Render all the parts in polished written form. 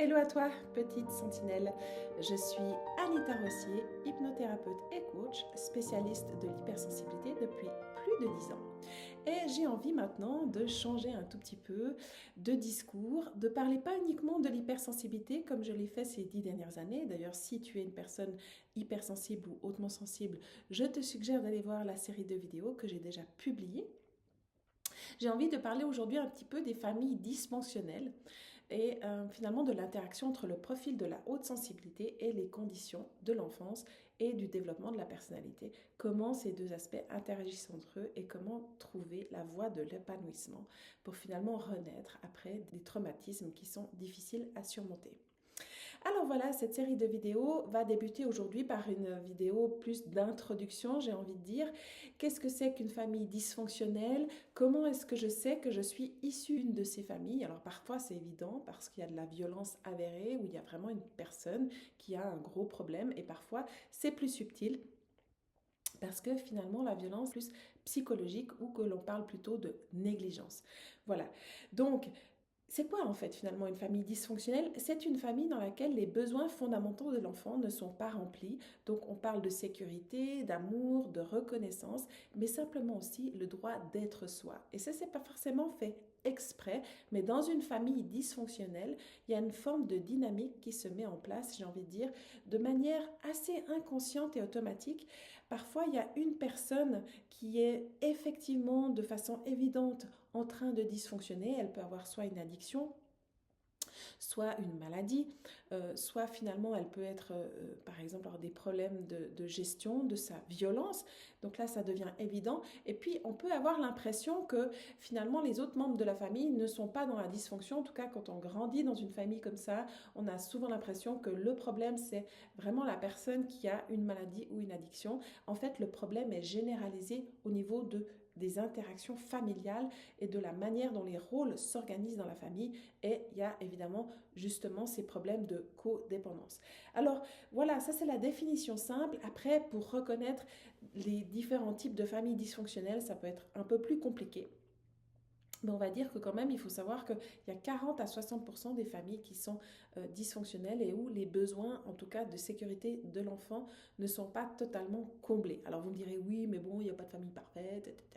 Hello à toi, petite sentinelle. Je suis Anita Rossier, hypnothérapeute et coach, spécialiste de l'hypersensibilité depuis plus de 10 ans. Et j'ai envie maintenant de changer un tout petit peu de discours, de parler pas uniquement de l'hypersensibilité comme je l'ai fait ces 10 dernières années. D'ailleurs, si tu es une personne hypersensible ou hautement sensible, je te suggère d'aller voir la série de vidéos que j'ai déjà publiée. J'ai envie de parler aujourd'hui un petit peu des familles dysfonctionnelles et finalement de l'interaction entre le profil de la haute sensibilité et les conditions de l'enfance et du développement de la personnalité. Comment ces deux aspects interagissent entre eux et comment trouver la voie de l'épanouissement pour finalement renaître après des traumatismes qui sont difficiles à surmonter. Alors voilà, cette série de vidéos va débuter aujourd'hui par une vidéo plus d'introduction, j'ai envie de dire. Qu'est-ce que c'est qu'une famille dysfonctionnelle? Comment est-ce que je sais que je suis issue d'une de ces familles? Alors parfois c'est évident parce qu'il y a de la violence avérée où il y a vraiment une personne qui a un gros problème et parfois c'est plus subtil parce que finalement la violence est plus psychologique ou que l'on parle plutôt de négligence. Voilà. Donc c'est quoi en fait finalement une famille dysfonctionnelle? C'est une famille dans laquelle les besoins fondamentaux de l'enfant ne sont pas remplis. Donc on parle de sécurité, d'amour, de reconnaissance, mais simplement aussi le droit d'être soi. Et ça, c'est pas forcément fait exprès, mais dans une famille dysfonctionnelle, il y a une forme de dynamique qui se met en place, j'ai envie de dire, de manière assez inconsciente et automatique. Parfois, il y a une personne qui est effectivement de façon évidente en train de dysfonctionner. Elle peut avoir soit une addiction, soit une maladie, soit finalement elle peut être, par exemple, avoir des problèmes de gestion de sa violence. Donc là, ça devient évident. Et puis, on peut avoir l'impression que finalement, les autres membres de la famille ne sont pas dans la dysfonction. En tout cas, quand on grandit dans une famille comme ça, on a souvent l'impression que le problème, c'est vraiment la personne qui a une maladie ou une addiction. En fait, le problème est généralisé au niveau des interactions familiales et de la manière dont les rôles s'organisent dans la famille. Et il y a évidemment justement ces problèmes de codépendance. Alors voilà, ça c'est la définition simple. Après, pour reconnaître les différents types de familles dysfonctionnelles, ça peut être un peu plus compliqué. Mais on va dire que quand même, il faut savoir qu'il y a 40 à 60% des familles qui sont dysfonctionnelles et où les besoins, en tout cas de sécurité de l'enfant, ne sont pas totalement comblés. Alors vous me direz, oui, mais bon, il n'y a pas de famille parfaite, etc.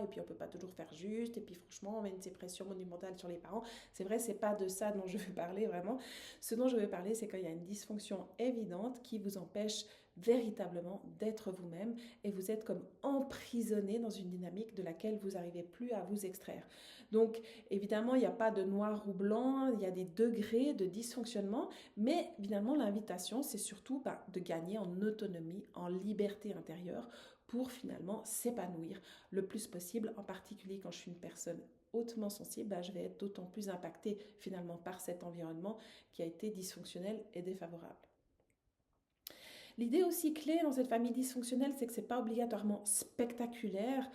Et puis on ne peut pas toujours faire juste. Et puis franchement, on met une pression monumentale sur les parents. C'est vrai, c'est pas de ça dont je veux parler vraiment. Ce dont je veux parler, c'est qu'il y a une dysfonction évidente qui vous empêche véritablement d'être vous-même et vous êtes comme emprisonné dans une dynamique de laquelle vous n'arrivez plus à vous extraire. Donc évidemment, il n'y a pas de noir ou blanc, il y a des degrés de dysfonctionnement, mais finalement l'invitation, c'est surtout de gagner en autonomie, en liberté intérieure pour finalement s'épanouir le plus possible, en particulier quand je suis une personne hautement sensible, je vais être d'autant plus impactée finalement par cet environnement qui a été dysfonctionnel et défavorable. L'idée aussi clé dans cette famille dysfonctionnelle, c'est que c'est pas obligatoirement spectaculaire,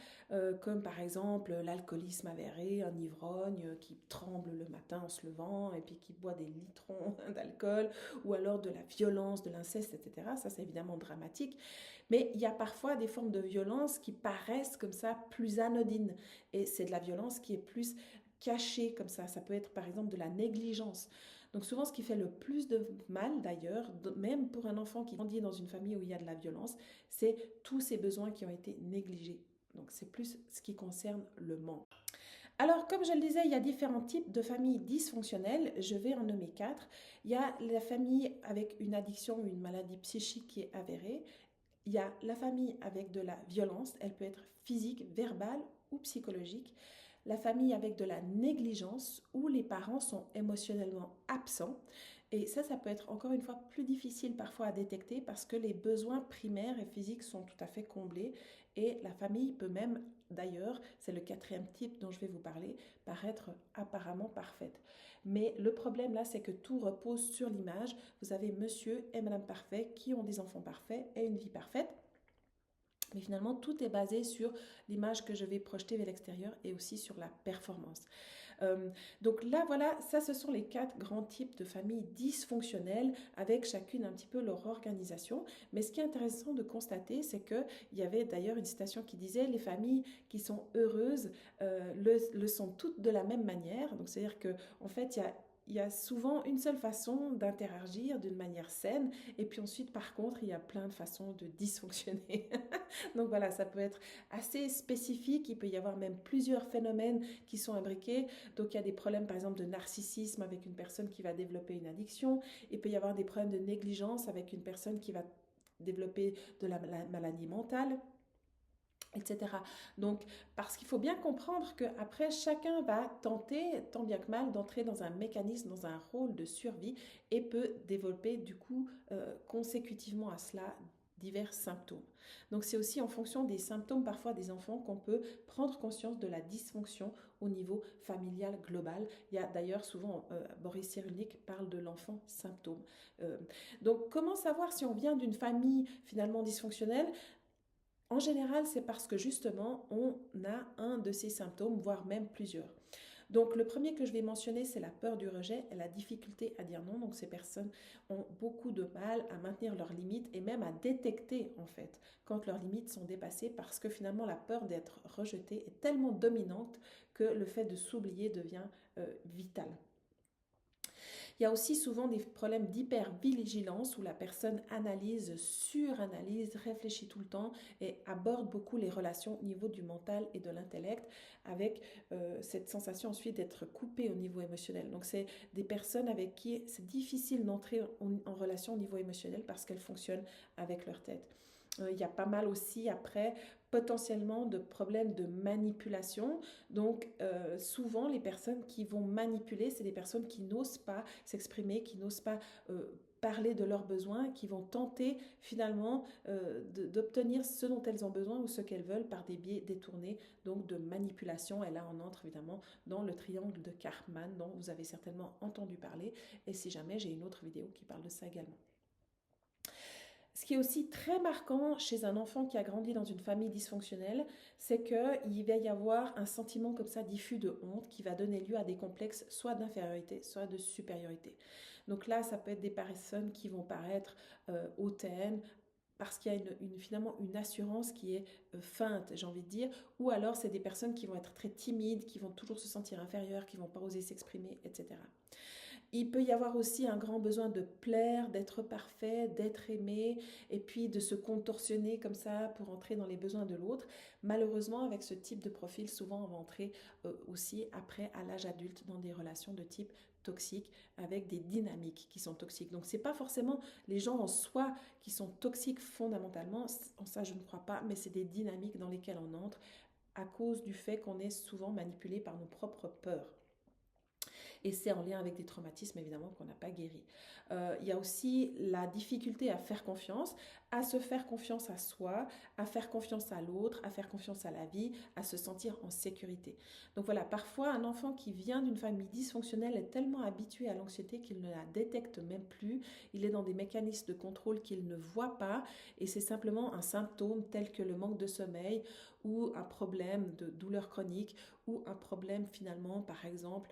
comme par exemple l'alcoolisme avéré, un ivrogne qui tremble le matin en se levant et puis qui boit des litrons d'alcool, ou alors de la violence, de l'inceste, etc. Ça, c'est évidemment dramatique. Mais il y a parfois des formes de violence qui paraissent comme ça plus anodines. Et c'est de la violence qui est plus cachée comme ça. Ça peut être par exemple de la négligence. Donc souvent, ce qui fait le plus de mal d'ailleurs, même pour un enfant qui grandit dans une famille où il y a de la violence, c'est tous ces besoins qui ont été négligés. Donc c'est plus ce qui concerne le manque. Alors, comme je le disais, il y a différents types de familles dysfonctionnelles. Je vais en nommer 4. Il y a la famille avec une addiction ou une maladie psychique qui est avérée. Il y a la famille avec de la violence. Elle peut être physique, verbale ou psychologique. La famille avec de la négligence où les parents sont émotionnellement absents. Et ça peut être encore une fois plus difficile parfois à détecter parce que les besoins primaires et physiques sont tout à fait comblés. Et la famille peut même, d'ailleurs, c'est le 4e type dont je vais vous parler, paraître apparemment parfaite. Mais le problème là, c'est que tout repose sur l'image. Vous avez monsieur et madame parfait qui ont des enfants parfaits et une vie parfaite. Mais finalement, tout est basé sur l'image que je vais projeter vers l'extérieur et aussi sur la performance. Donc là, voilà, ça, ce sont les 4 grands types de familles dysfonctionnelles avec chacune un petit peu leur organisation. Mais ce qui est intéressant de constater, c'est qu'il y avait d'ailleurs une citation qui disait « Les familles qui sont heureuses le sont toutes de la même manière ». Donc c'est-à-dire qu'en fait, il y a souvent une seule façon d'interagir d'une manière saine, et puis ensuite, par contre, il y a plein de façons de dysfonctionner. Donc voilà, ça peut être assez spécifique, il peut y avoir même plusieurs phénomènes qui sont imbriqués. Donc il y a des problèmes, par exemple, de narcissisme avec une personne qui va développer une addiction, il peut y avoir des problèmes de négligence avec une personne qui va développer de la maladie mentale, etc. Donc, parce qu'il faut bien comprendre qu'après, chacun va tenter, tant bien que mal, d'entrer dans un mécanisme, dans un rôle de survie et peut développer, du coup, consécutivement à cela, divers symptômes. Donc, c'est aussi en fonction des symptômes, parfois des enfants, qu'on peut prendre conscience de la dysfonction au niveau familial global. Il y a d'ailleurs souvent, Boris Cyrulnik parle de l'enfant symptôme. Donc, comment savoir si on vient d'une famille finalement dysfonctionnelle? En général, c'est parce que justement, on a un de ces symptômes, voire même plusieurs. Donc, le premier que je vais mentionner, c'est la peur du rejet et la difficulté à dire non. Donc, ces personnes ont beaucoup de mal à maintenir leurs limites et même à détecter, en fait, quand leurs limites sont dépassées parce que finalement, la peur d'être rejeté est tellement dominante que le fait de s'oublier devient vital. Il y a aussi souvent des problèmes d'hypervigilance où la personne analyse, suranalyse, réfléchit tout le temps et aborde beaucoup les relations au niveau du mental et de l'intellect avec cette sensation ensuite d'être coupé au niveau émotionnel. Donc c'est des personnes avec qui c'est difficile d'entrer en relation au niveau émotionnel parce qu'elles fonctionnent avec leur tête. Il y a pas mal aussi après potentiellement de problèmes de manipulation. Donc souvent les personnes qui vont manipuler, c'est des personnes qui n'osent pas s'exprimer, qui n'osent pas parler de leurs besoins, qui vont tenter finalement d'obtenir ce dont elles ont besoin ou ce qu'elles veulent par des biais détournés, donc de manipulation. Et là on entre évidemment dans le triangle de Karpman dont vous avez certainement entendu parler. Et si jamais, j'ai une autre vidéo qui parle de ça également. Ce qui est aussi très marquant chez un enfant qui a grandi dans une famille dysfonctionnelle, c'est qu'il va y avoir un sentiment comme ça diffus de honte qui va donner lieu à des complexes soit d'infériorité, soit de supériorité. Donc là, ça peut être des personnes qui vont paraître hautaines, parce qu'il y a finalement une assurance qui est feinte, j'ai envie de dire, ou alors c'est des personnes qui vont être très timides, qui vont toujours se sentir inférieures, qui ne vont pas oser s'exprimer, etc. Il peut y avoir aussi un grand besoin de plaire, d'être parfait, d'être aimé, et puis de se contorsionner comme ça pour entrer dans les besoins de l'autre. Malheureusement, avec ce type de profil, souvent on va entrer aussi après à l'âge adulte dans des relations de type toxique avec des dynamiques qui sont toxiques. Donc c'est pas forcément les gens en soi qui sont toxiques fondamentalement, en ça je ne crois pas, mais c'est des dynamiques dans lesquelles on entre à cause du fait qu'on est souvent manipulé par nos propres peurs. Et c'est en lien avec des traumatismes évidemment qu'on n'a pas guéri. Il y a aussi la difficulté à faire confiance, à se faire confiance à soi, à faire confiance à l'autre, à faire confiance à la vie, à se sentir en sécurité. Donc voilà, parfois un enfant qui vient d'une famille dysfonctionnelle est tellement habitué à l'anxiété qu'il ne la détecte même plus. Il est dans des mécanismes de contrôle qu'il ne voit pas et c'est simplement un symptôme tel que le manque de sommeil ou un problème de douleur chronique ou un problème finalement par exemple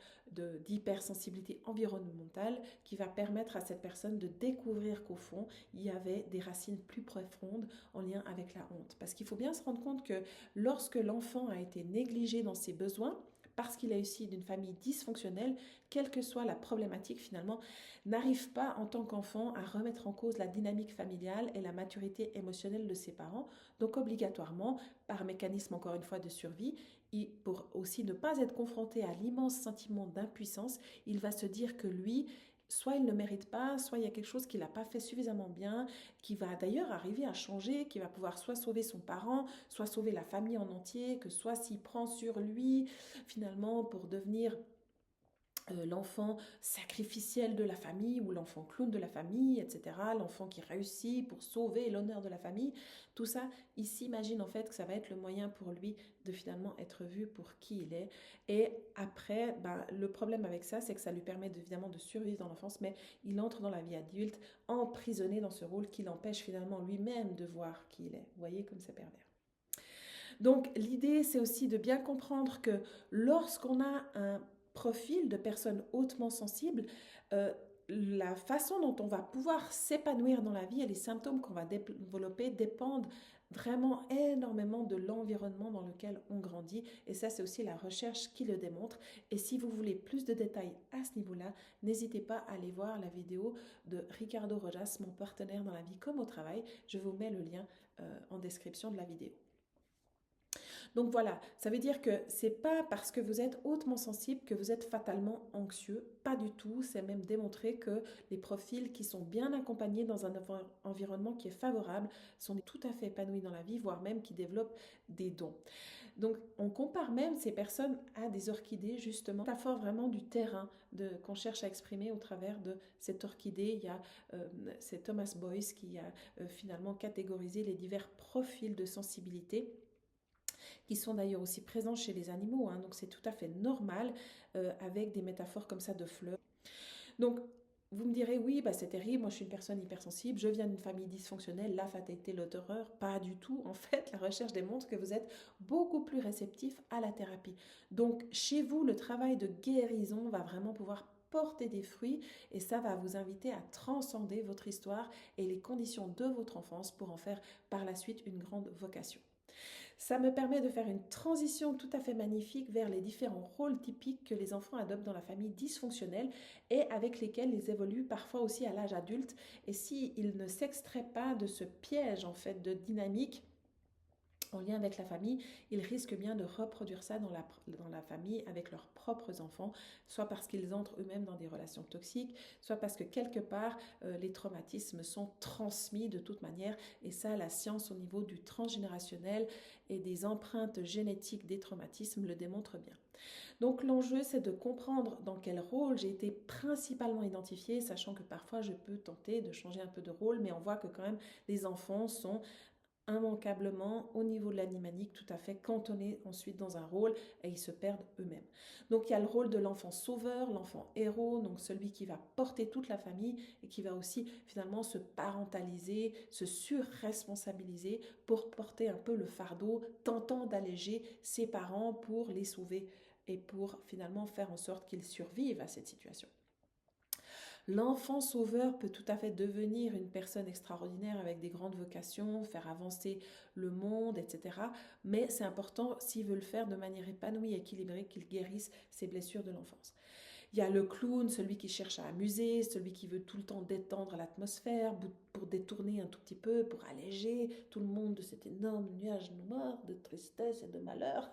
d'hypersensibilité environnementale qui va permettre à cette personne de découvrir qu'au fond, il y avait des racines plus profondes en lien avec la honte. Parce qu'il faut bien se rendre compte que lorsque l'enfant a été négligé dans ses besoins, parce qu'il est issu d'une famille dysfonctionnelle, quelle que soit la problématique finalement, n'arrive pas en tant qu'enfant à remettre en cause la dynamique familiale et la maturité émotionnelle de ses parents. Donc obligatoirement, par mécanisme encore une fois de survie, et pour aussi ne pas être confronté à l'immense sentiment d'impuissance, il va se dire que lui, soit il ne mérite pas, soit il y a quelque chose qu'il n'a pas fait suffisamment bien, qui va d'ailleurs arriver à changer, qui va pouvoir soit sauver son parent, soit sauver la famille en entier, que soit s'il prend sur lui finalement pour devenir l'enfant sacrificiel de la famille ou l'enfant clown de la famille, etc. L'enfant qui réussit pour sauver l'honneur de la famille. Tout ça, il s'imagine en fait que ça va être le moyen pour lui de finalement être vu pour qui il est. Et après, le problème avec ça, c'est que ça lui permet évidemment de survivre dans l'enfance, mais il entre dans la vie adulte emprisonné dans ce rôle qui l'empêche finalement lui-même de voir qui il est. Vous voyez comme c'est pervers. Donc l'idée, c'est aussi de bien comprendre que lorsqu'on a un profil de personnes hautement sensibles, la façon dont on va pouvoir s'épanouir dans la vie et les symptômes qu'on va développer dépendent vraiment énormément de l'environnement dans lequel on grandit. Et ça, c'est aussi la recherche qui le démontre. Et si vous voulez plus de détails à ce niveau-là, n'hésitez pas à aller voir la vidéo de Ricardo Rojas, mon partenaire dans la vie comme au travail. Je vous mets le lien en description de la vidéo. Donc voilà, ça veut dire que c'est pas parce que vous êtes hautement sensible que vous êtes fatalement anxieux, pas du tout. C'est même démontré que les profils qui sont bien accompagnés dans un environnement qui est favorable sont tout à fait épanouis dans la vie, voire même qui développent des dons. Donc on compare même ces personnes à des orchidées, justement, métaphore vraiment du terrain qu'on cherche à exprimer au travers de cette orchidée. Il y a c'est Thomas Boyce qui a finalement catégorisé les divers profils de sensibilité qui sont d'ailleurs aussi présents chez les animaux, hein, donc c'est tout à fait normal avec des métaphores comme ça de fleurs. Donc vous me direz, oui, bah, c'est terrible, moi je suis une personne hypersensible, je viens d'une famille dysfonctionnelle, la fatalité, l'horreur, pas du tout. En fait, la recherche démontre que vous êtes beaucoup plus réceptif à la thérapie. Donc chez vous, le travail de guérison va vraiment pouvoir porter des fruits et ça va vous inviter à transcender votre histoire et les conditions de votre enfance pour en faire par la suite une grande vocation. Ça me permet de faire une transition tout à fait magnifique vers les différents rôles typiques que les enfants adoptent dans la famille dysfonctionnelle et avec lesquels ils évoluent parfois aussi à l'âge adulte. Et s'ils ne s'extraient pas de ce piège en fait de dynamique en lien avec la famille, ils risquent bien de reproduire ça dans la famille avec leurs propres enfants, soit parce qu'ils entrent eux-mêmes dans des relations toxiques, soit parce que quelque part, les traumatismes sont transmis de toute manière. Et ça, la science au niveau du transgénérationnel et des empreintes génétiques des traumatismes le démontre bien. Donc l'enjeu, c'est de comprendre dans quel rôle j'ai été principalement identifiée, sachant que parfois je peux tenter de changer un peu de rôle, mais on voit que quand même les enfants sont immanquablement au niveau de l'animanique tout à fait cantonnés ensuite dans un rôle et ils se perdent eux-mêmes. Donc il y a le rôle de l'enfant sauveur, l'enfant héros, donc celui qui va porter toute la famille et qui va aussi finalement se parentaliser, se surresponsabiliser pour porter un peu le fardeau, tentant d'alléger ses parents pour les sauver et pour finalement faire en sorte qu'ils survivent à cette situation. L'enfant sauveur peut tout à fait devenir une personne extraordinaire avec des grandes vocations, faire avancer le monde, etc. Mais c'est important, s'il veut le faire de manière épanouie et équilibrée, qu'il guérisse ses blessures de l'enfance. Il y a le clown, celui qui cherche à amuser, celui qui veut tout le temps détendre l'atmosphère pour détourner un tout petit peu, pour alléger tout le monde de cet énorme nuage noir de tristesse et de malheur.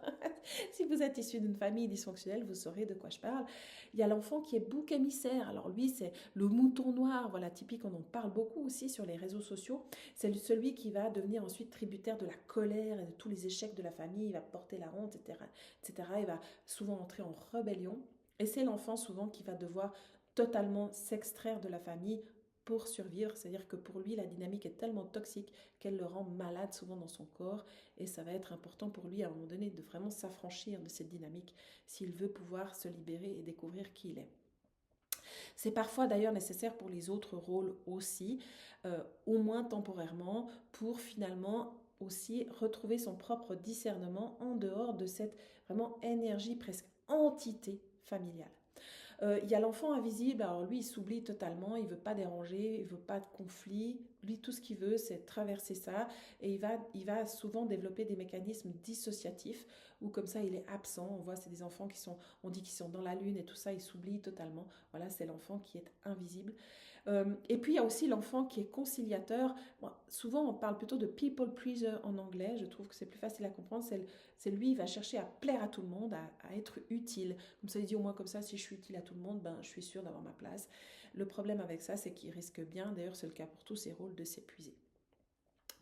Si vous êtes issu d'une famille dysfonctionnelle, vous saurez de quoi je parle. Il y a l'enfant qui est bouc émissaire. Alors lui, c'est le mouton noir, voilà, typique, on en parle beaucoup aussi sur les réseaux sociaux. C'est celui qui va devenir ensuite tributaire de la colère et de tous les échecs de la famille, il va porter la honte, etc. etc. Il va souvent entrer en rébellion. Et c'est l'enfant souvent qui va devoir totalement s'extraire de la famille pour survivre, c'est-à-dire que pour lui, la dynamique est tellement toxique qu'elle le rend malade souvent dans son corps et ça va être important pour lui à un moment donné de vraiment s'affranchir de cette dynamique s'il veut pouvoir se libérer et découvrir qui il est. C'est parfois d'ailleurs nécessaire pour les autres rôles aussi, au moins temporairement, pour finalement aussi retrouver son propre discernement en dehors de cette vraiment énergie presque entité familiale. Il y a l'enfant invisible, alors lui il s'oublie totalement, il veut pas déranger, il veut pas de conflit, lui tout ce qu'il veut c'est traverser ça et il va souvent développer des mécanismes dissociatifs où comme ça il est absent, on voit c'est des enfants on dit qu'ils sont dans la lune et tout ça, ils s'oublient totalement, voilà c'est l'enfant qui est invisible. Et puis il y a aussi l'enfant qui est conciliateur, bon, souvent on parle plutôt de people pleaser en anglais, je trouve que c'est plus facile à comprendre, c'est lui il va chercher à plaire à tout le monde, à être utile, comme ça il dit au moins comme ça si je suis utile à tout le monde, ben, je suis sûre d'avoir ma place. Le problème avec ça, c'est qu'il risque bien, d'ailleurs c'est le cas pour tous ces rôles, de s'épuiser.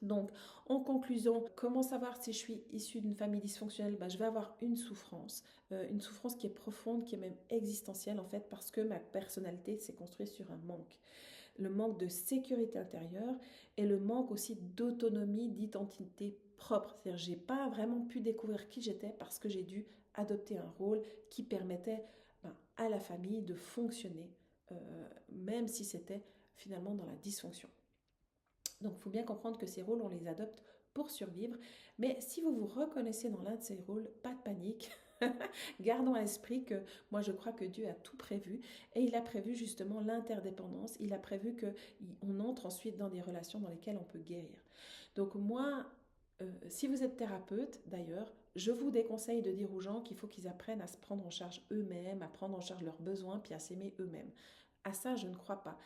Donc, en conclusion, comment savoir si je suis issue d'une famille dysfonctionnelle? Je vais avoir une souffrance qui est profonde, qui est même existentielle en fait, parce que ma personnalité s'est construite sur un manque. Le manque de sécurité intérieure et le manque aussi d'autonomie, d'identité propre. C'est-à-dire j'ai pas vraiment pu découvrir qui j'étais parce que j'ai dû adopter un rôle qui permettait à la famille de fonctionner, même si c'était finalement dans la dysfonction. Donc il faut bien comprendre que ces rôles, on les adopte pour survivre. Mais si vous vous reconnaissez dans l'un de ces rôles, pas de panique. Gardons à l'esprit que moi je crois que Dieu a tout prévu et il a prévu justement l'interdépendance, il a prévu qu'on entre ensuite dans des relations dans lesquelles on peut guérir. Donc moi, Si vous êtes thérapeute, d'ailleurs, je vous déconseille de dire aux gens qu'il faut qu'ils apprennent à se prendre en charge eux-mêmes, à prendre en charge leurs besoins, puis à s'aimer eux-mêmes. À ça, je ne crois pas.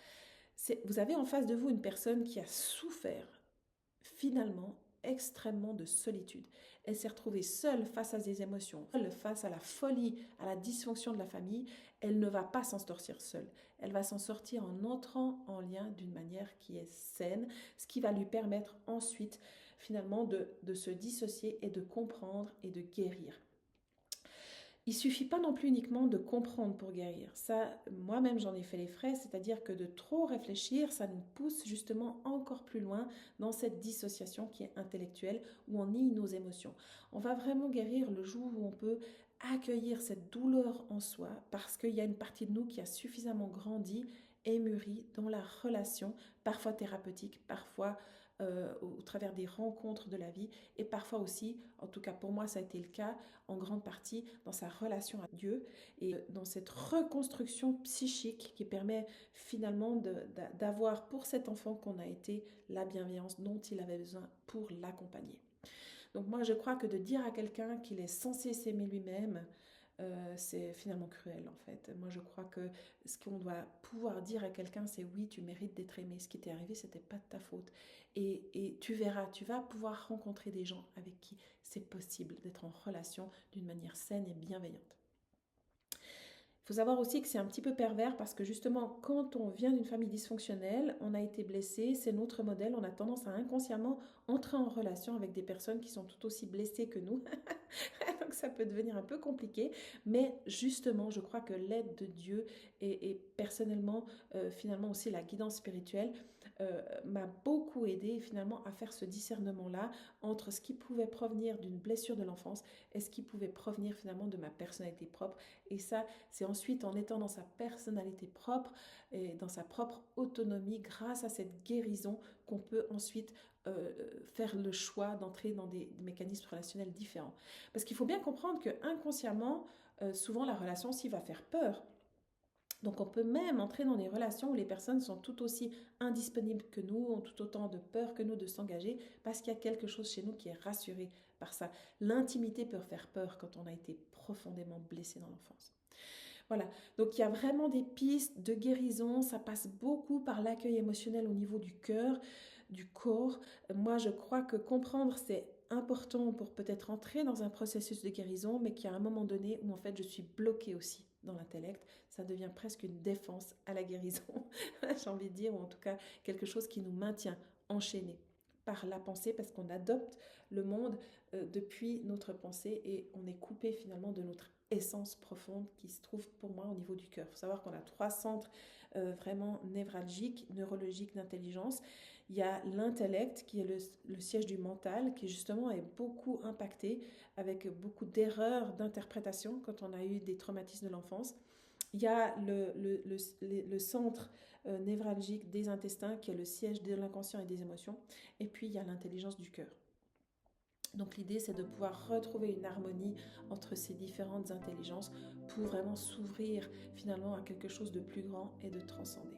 Vous avez en face de vous une personne qui a souffert finalement extrêmement de solitude. Elle s'est retrouvée seule face à ses émotions, seule face à la folie, à la dysfonction de la famille. Elle ne va pas s'en sortir seule. Elle va s'en sortir en entrant en lien d'une manière qui est saine, ce qui va lui permettre ensuite finalement de se dissocier et de comprendre et de guérir. Il suffit pas non plus uniquement de comprendre pour guérir. Ça, moi-même, j'en ai fait les frais, c'est-à-dire que de trop réfléchir, ça nous pousse justement encore plus loin dans cette dissociation qui est intellectuelle, où on nie nos émotions. On va vraiment guérir le jour où on peut accueillir cette douleur en soi, parce qu'il y a une partie de nous qui a suffisamment grandi et mûri dans la relation, parfois thérapeutique, parfois au travers des rencontres de la vie, et parfois aussi, en tout cas pour moi ça a été le cas, en grande partie dans sa relation à Dieu et dans cette reconstruction psychique qui permet finalement d'avoir pour cet enfant qu'on a été la bienveillance dont il avait besoin pour l'accompagner. Donc moi je crois que de dire à quelqu'un qu'il est censé s'aimer lui-même, c'est finalement cruel en fait. Moi je crois que ce qu'on doit pouvoir dire à quelqu'un, c'est oui, tu mérites d'être aimé. Ce qui t'est arrivé, c'était pas de ta faute. Et tu verras, tu vas pouvoir rencontrer des gens avec qui c'est possible d'être en relation d'une manière saine et bienveillante. Il faut savoir aussi que c'est un petit peu pervers parce que justement, quand on vient d'une famille dysfonctionnelle, on a été blessé, c'est notre modèle, on a tendance à inconsciemment entrer en relation avec des personnes qui sont tout aussi blessées que nous. Donc ça peut devenir un peu compliqué, mais justement, je crois que l'aide de Dieu et personnellement, finalement aussi la guidance spirituelle m'a beaucoup aidé finalement à faire ce discernement-là entre ce qui pouvait provenir d'une blessure de l'enfance et ce qui pouvait provenir finalement de ma personnalité propre. Et ça, c'est ensuite en étant dans sa personnalité propre et dans sa propre autonomie, grâce à cette guérison, qu'on peut ensuite faire le choix d'entrer dans des mécanismes relationnels différents. Parce qu'il faut bien comprendre que inconsciemment, souvent la relation aussi va faire peur. Donc on peut même entrer dans des relations où les personnes sont tout aussi indisponibles que nous, ont tout autant de peur que nous de s'engager, parce qu'il y a quelque chose chez nous qui est rassuré par ça. L'intimité peut faire peur quand on a été profondément blessé dans l'enfance. Voilà, donc il y a vraiment des pistes de guérison, ça passe beaucoup par l'accueil émotionnel au niveau du cœur, du corps. Moi, je crois que comprendre, c'est important pour peut-être entrer dans un processus de guérison, mais qu'il y a un moment donné où en fait je suis bloquée aussi dans l'intellect, ça devient presque une défense à la guérison, j'ai envie de dire, ou en tout cas quelque chose qui nous maintient enchaînés par la pensée, parce qu'on adopte le monde depuis notre pensée et on est coupé finalement de notre essence profonde qui se trouve pour moi au niveau du cœur. Il faut savoir qu'on a 3 centres vraiment névralgiques, neurologiques d'intelligence. Il y a l'intellect qui est le siège du mental, qui justement est beaucoup impacté avec beaucoup d'erreurs d'interprétation quand on a eu des traumatismes de l'enfance. Il y a le centre névralgique des intestins qui est le siège de l'inconscient et des émotions. Et puis il y a l'intelligence du cœur. Donc l'idée, c'est de pouvoir retrouver une harmonie entre ces différentes intelligences pour vraiment s'ouvrir finalement à quelque chose de plus grand et de transcender.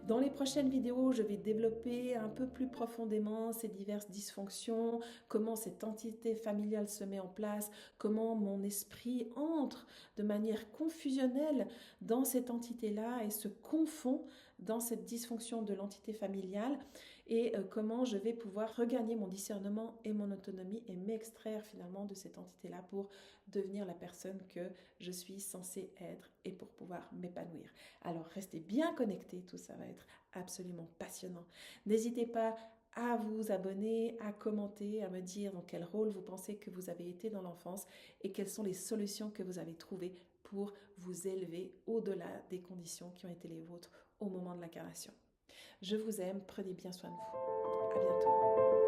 Dans les prochaines vidéos, je vais développer un peu plus profondément ces diverses dysfonctions, comment cette entité familiale se met en place, comment mon esprit entre de manière confusionnelle dans cette entité-là et se confond dans cette dysfonction de l'entité familiale et comment je vais pouvoir regagner mon discernement et mon autonomie et m'extraire finalement de cette entité-là pour devenir la personne que je suis censée être et pour pouvoir m'épanouir. Alors restez bien connectés, tout ça va être absolument passionnant. N'hésitez pas à vous abonner, à commenter, à me dire dans quel rôle vous pensez que vous avez été dans l'enfance et quelles sont les solutions que vous avez trouvées pour vous élever au-delà des conditions qui ont été les vôtres au moment de l'incarnation. Je vous aime, prenez bien soin de vous. À bientôt.